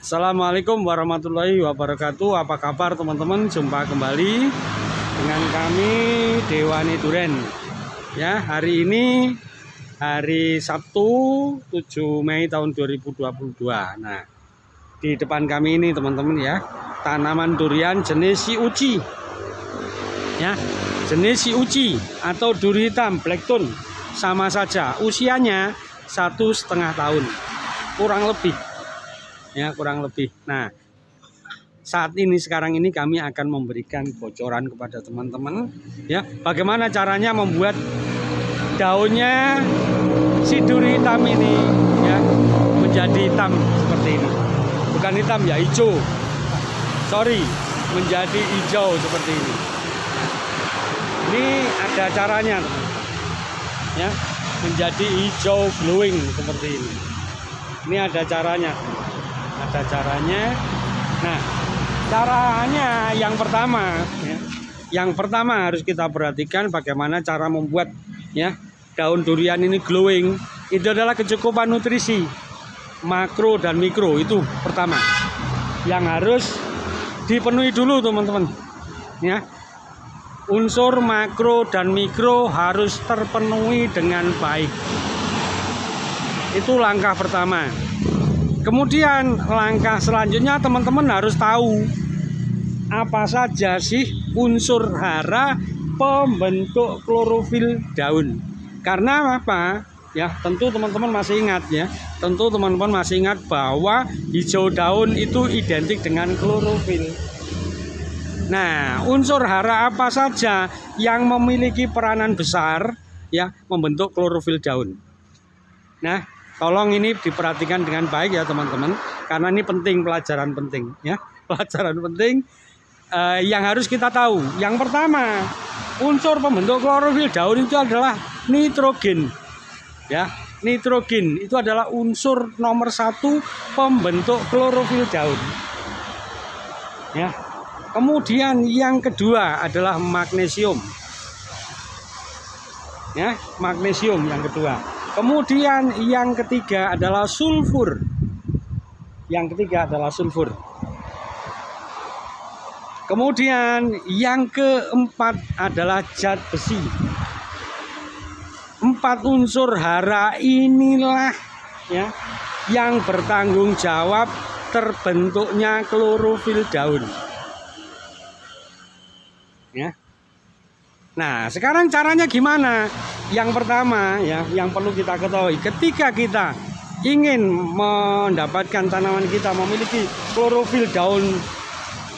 Assalamualaikum warahmatullahi wabarakatuh. Apa kabar teman-teman? Jumpa kembali dengan kami Dewani Duren. Ya, hari ini hari Sabtu 7 Mei tahun 2022. Nah, di depan kami ini teman-teman ya, tanaman durian jenis si uci. Ya, jenis si uci atau duri hitam blackthorn, sama saja usianya 1,5 tahun kurang lebih. Ya, kurang lebih. Nah, saat ini sekarang ini kami akan memberikan bocoran kepada teman-teman ya, bagaimana caranya membuat daunnya si duri hitam ini ya menjadi hitam seperti ini. Bukan hitam ya, hijau. Sorry, menjadi hijau seperti ini. Ini ada caranya ya, menjadi hijau glowing seperti ini. Ini ada caranya. Ada caranya. Nah, caranya yang pertama ya, yang pertama harus kita perhatikan bagaimana cara membuat ya daun durian ini glowing. Itu adalah kecukupan nutrisi makro dan mikro, itu pertama yang harus dipenuhi dulu teman-teman ya. Unsur makro dan mikro harus terpenuhi dengan baik. Itu langkah pertama. Kemudian langkah selanjutnya teman-teman harus tahu apa saja sih unsur hara pembentuk klorofil daun. Karena apa? Ya, tentu teman-teman masih ingat ya. Tentu teman-teman masih ingat bahwa hijau daun itu identik dengan klorofil. Nah, unsur hara apa saja yang memiliki peranan besar ya membentuk klorofil daun. Nah, tolong ini diperhatikan dengan baik ya teman-teman, karena ini penting, pelajaran penting ya, pelajaran penting yang harus kita tahu. Yang pertama, unsur pembentuk klorofil daun itu adalah nitrogen ya. Nitrogen itu adalah unsur nomor 1 pembentuk klorofil daun ya. Kemudian yang kedua adalah magnesium ya, magnesium yang kedua. Kemudian yang ketiga adalah sulfur. Yang ketiga adalah sulfur. Kemudian yang keempat adalah zat besi. 4 unsur hara inilah ya yang bertanggung jawab terbentuknya klorofil daun. Ya. Nah, sekarang caranya gimana? Yang pertama ya, yang perlu kita ketahui, ketika kita ingin mendapatkan tanaman kita memiliki klorofil daun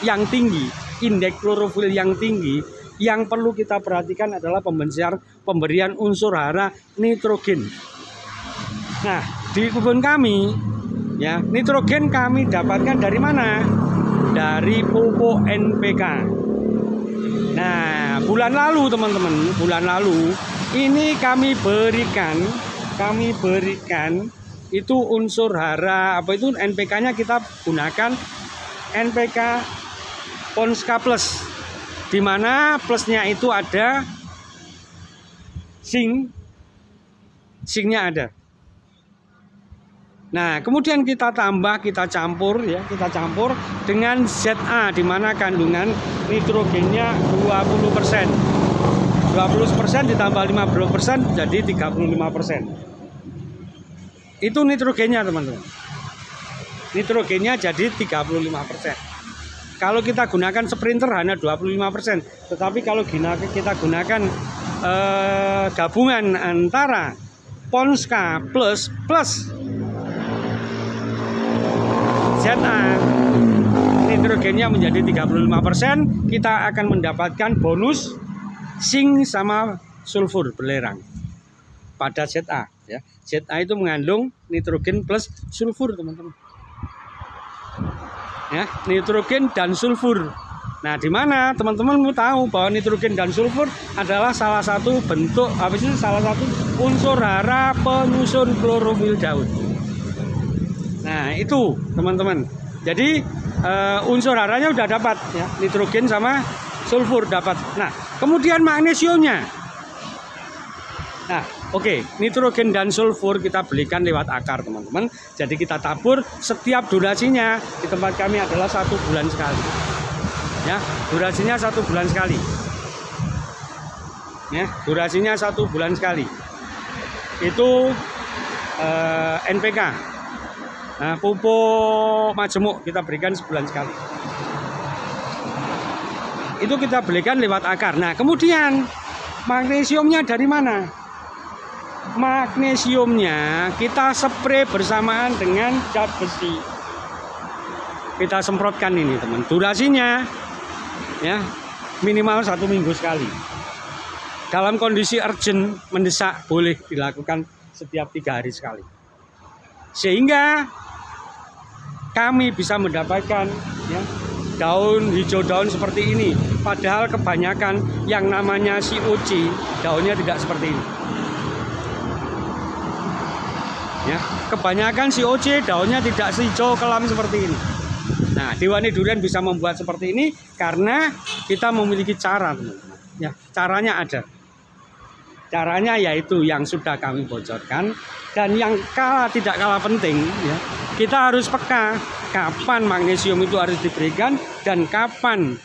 yang tinggi, indeks klorofil yang tinggi, yang perlu kita perhatikan adalah pemberian unsur hara nitrogen. Nah, di kebun kami ya, nitrogen kami dapatkan dari mana? Dari pupuk NPK. Nah, bulan lalu teman-teman, bulan lalu ini kami berikan itu unsur hara apa itu NPK-nya, kita gunakan NPK Ponska Plus, di mana plusnya itu ada zincnya ada. Nah, kemudian kita tambah, kita campur ya, kita campur dengan ZA, di mana kandungan nitrogennya 20%. 20% ditambah 50% jadi 35%. Itu nitrogennya teman-teman. Nitrogennya jadi 35%. Kalau kita gunakan sprinter hanya 25%. Tetapi kalau kita gunakan gabungan antara Ponska plus ZA, nitrogennya menjadi 35%, kita akan mendapatkan bonus zinc sama sulfur belerang pada ZA ya. ZA itu mengandung nitrogen plus sulfur teman-teman ya, nitrogen dan sulfur. Nah, di mana teman-teman mau tahu bahwa nitrogen dan sulfur adalah salah satu bentuk salah satu unsur hara penyusun klorofil daun. Nah, itu teman-teman. Jadi unsur haranya udah dapat ya, nitrogen sama sulfur dapat. Nah, kemudian magnesiumnya. Nah, Oke, nitrogen dan sulfur kita belikan lewat akar teman-teman. Jadi kita tabur, setiap durasinya di tempat kami adalah 1 bulan sekali. Ya, durasinya 1 bulan sekali. Ya, durasinya 1 bulan sekali. Itu NPK. Nah, pupuk majemuk kita berikan sebulan sekali. Itu kita belikan lewat akar. Nah, kemudian magnesiumnya dari mana? Magnesiumnya kita spray bersamaan dengan zat besi. Kita semprotkan ini teman. Durasinya ya minimal 1 minggu sekali. Dalam kondisi urgent mendesak boleh dilakukan setiap 3 hari sekali. Sehingga kami bisa mendapatkan ya, daun hijau daun seperti ini. Padahal kebanyakan yang namanya COC daunnya tidak seperti ini. Ya, kebanyakan COC daunnya tidak hijau kelam seperti ini. Nah, Dewani Durian bisa membuat seperti ini karena kita memiliki cara, teman-teman. Ya, caranya ada. Caranya yaitu yang sudah kami bocorkan dan yang tidak kalah penting ya. Kita harus peka kapan magnesium itu harus diberikan dan kapan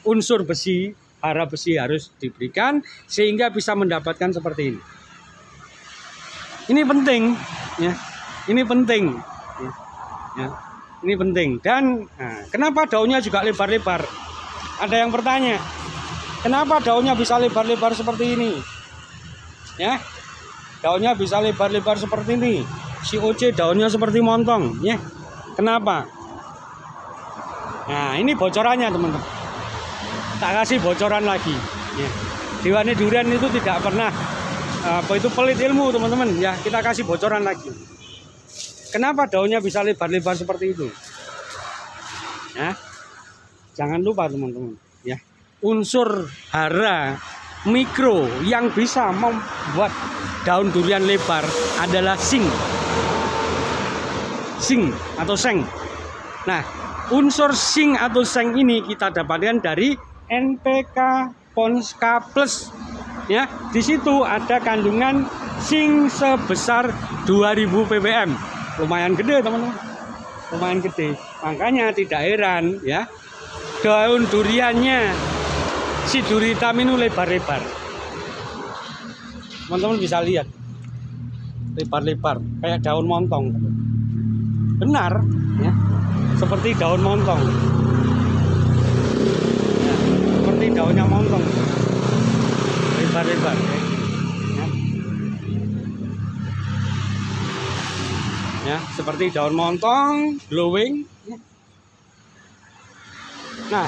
unsur besi, hara besi harus diberikan sehingga bisa mendapatkan seperti ini. Ini penting ya. Ini penting. Ya. Ini penting dan kenapa daunnya juga lebar-lebar? Ada yang bertanya, kenapa daunnya bisa lebar-lebar seperti ini? Ya, daunnya bisa lebar-lebar seperti ini. COC daunnya seperti montong, ya. Kenapa? Nah, ini bocorannya teman-teman. Tak kasih bocoran lagi. Ya. Dewani Durian itu tidak pernah pelit ilmu teman-teman. Ya, kita kasih bocoran lagi. Kenapa daunnya bisa lebar-lebar seperti itu? Ya, jangan lupa teman-teman. Ya, unsur hara mikro yang bisa membuat daun durian lebar adalah zinc atau seng. Nah, unsur zinc atau seng ini kita dapatkan dari NPK Ponska Plus. Ya, di situ ada kandungan zinc sebesar 2000 ppm. Lumayan gede teman-teman, lumayan gede. Makanya tidak heran ya, daun duriannya si duri hitam ini lebar-lebar. Teman-teman bisa lihat, lebar-lebar kayak daun montong. Benar ya, seperti daun montong ya, seperti daunnya montong, lebar-lebar ya. Ya, seperti daun montong, glowing. Nah,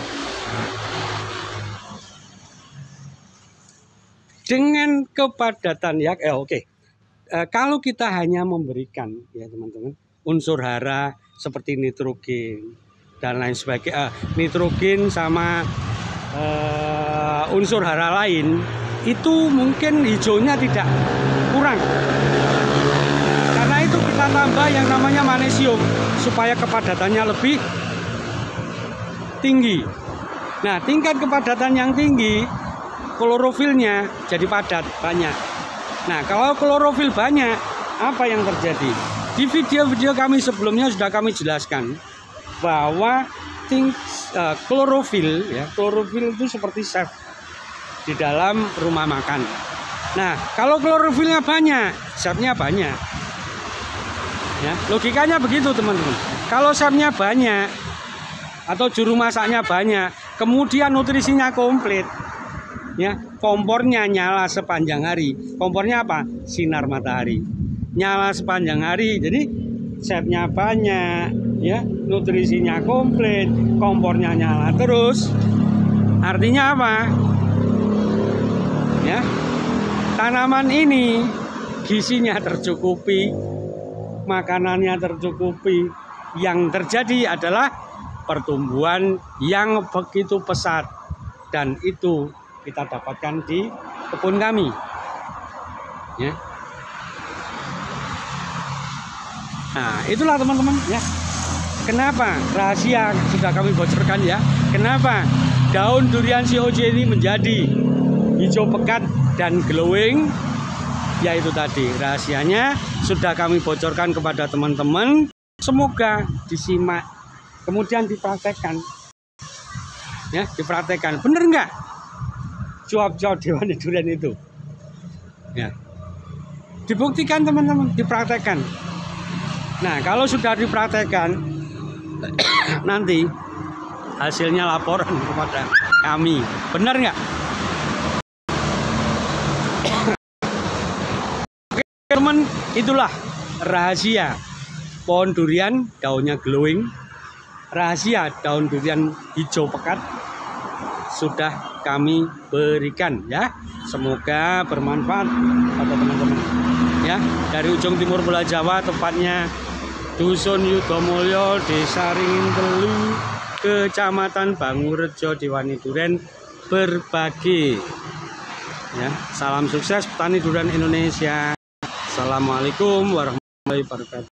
dengan kepadatan ya, kalau kita hanya memberikan ya teman-teman unsur hara seperti nitrogen dan lain sebagainya, nitrogen sama unsur hara lain itu mungkin hijaunya tidak kurang. Karena itu kita tambah yang namanya magnesium supaya kepadatannya lebih tinggi. Nah, tingkat kepadatan yang tinggi, klorofilnya jadi padat, banyak. Nah, kalau klorofil banyak, apa yang terjadi? Di video-video kami sebelumnya sudah kami jelaskan bahwa klorofil itu seperti chef di dalam rumah makan. Nah, kalau klorofilnya banyak, chefnya banyak. Ya, logikanya begitu teman-teman. Kalau chefnya banyak atau juru masaknya banyak, kemudian nutrisinya komplit, ya, kompornya nyala sepanjang hari. Kompornya apa? Sinar matahari. Nyala sepanjang hari. Jadi chefnya banyak, ya, nutrisinya komplit, kompornya nyala terus. Artinya apa? Ya, tanaman ini gizinya tercukupi, makanannya tercukupi. Yang terjadi adalah pertumbuhan yang begitu pesat, dan itu kita dapatkan di kebun kami. Ya. Nah, itulah teman-teman ya. Kenapa rahasia sudah kami bocorkan ya? Kenapa daun durian COC ini menjadi hijau pekat dan glowing? yaitu tadi rahasianya sudah kami bocorkan kepada teman-teman. Semoga disimak, kemudian dipraktekkan. Ya, dipraktekkan. Bener nggak? Cuap-cuap Dewani Durian itu. Ya. Dibuktikan teman-teman, dipraktekkan. Nah, kalau sudah dipraktekkan, nanti hasilnya laporan kepada kami. Benar nggak? Teman, itulah rahasia pohon durian daunnya glowing, rahasia daun durian hijau pekat sudah kami berikan ya. Semoga bermanfaat pada teman-teman ya. Dari ujung timur Pulau Jawa, tepatnya Dusun Yudomulyo, Desa Ringintelu, Kecamatan Bangurejo, Dewani Durian berbagi ya. Salam sukses petani durian Indonesia. Assalamualaikum warahmatullahi wabarakatuh.